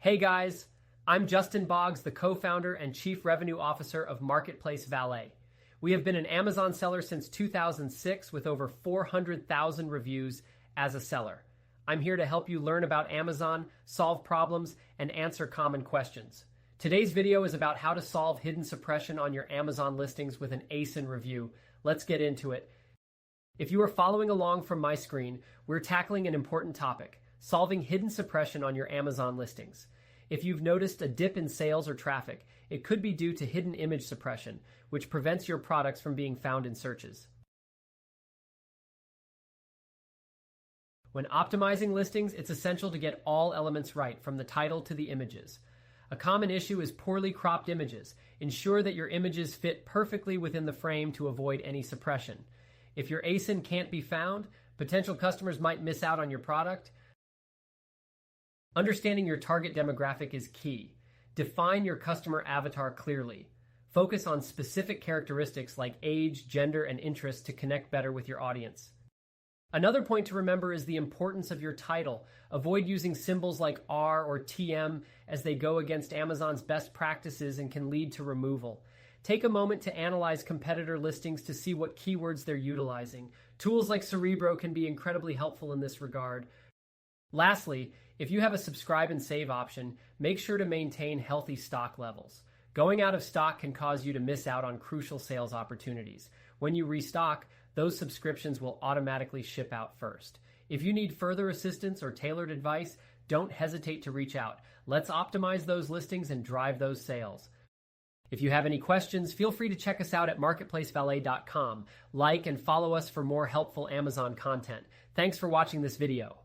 Hey guys, I'm Justin Boggs, the co-founder and chief revenue officer of Marketplace Valet. We have been an Amazon seller since 2006 with over 400,000 reviews as a seller. I'm here to help you learn about Amazon, solve problems, and answer common questions. Today's video is about how to solve hidden suppression on your Amazon listings with an ASIN review. Let's get into it. If you are following along from my screen, we're tackling an important topic: solving hidden suppression on your Amazon listings. If you've noticed a dip in sales or traffic, it could be due to hidden image suppression, which prevents your products from being found in searches. When optimizing listings, it's essential to get all elements right, from the title to the images. A common issue is poorly cropped images. Ensure that your images fit perfectly within the frame to avoid any suppression. If your ASIN can't be found, potential customers might miss out on your product. Understanding your target demographic is key. Define your customer avatar clearly. Focus on specific characteristics like age, gender, and interest to connect better with your audience. Another point to remember is the importance of your title. Avoid using symbols like R or TM, as they go against Amazon's best practices and can lead to removal. Take a moment to analyze competitor listings to see what keywords they're utilizing. Tools like Cerebro can be incredibly helpful in this regard. Lastly, if you have a subscribe and save option, make sure to maintain healthy stock levels. Going out of stock can cause you to miss out on crucial sales opportunities. When you restock, those subscriptions will automatically ship out first. If you need further assistance or tailored advice, don't hesitate to reach out. Let's optimize those listings and drive those sales. If you have any questions, feel free to check us out at marketplacevalet.com. Like and follow us for more helpful Amazon content. Thanks for watching this video.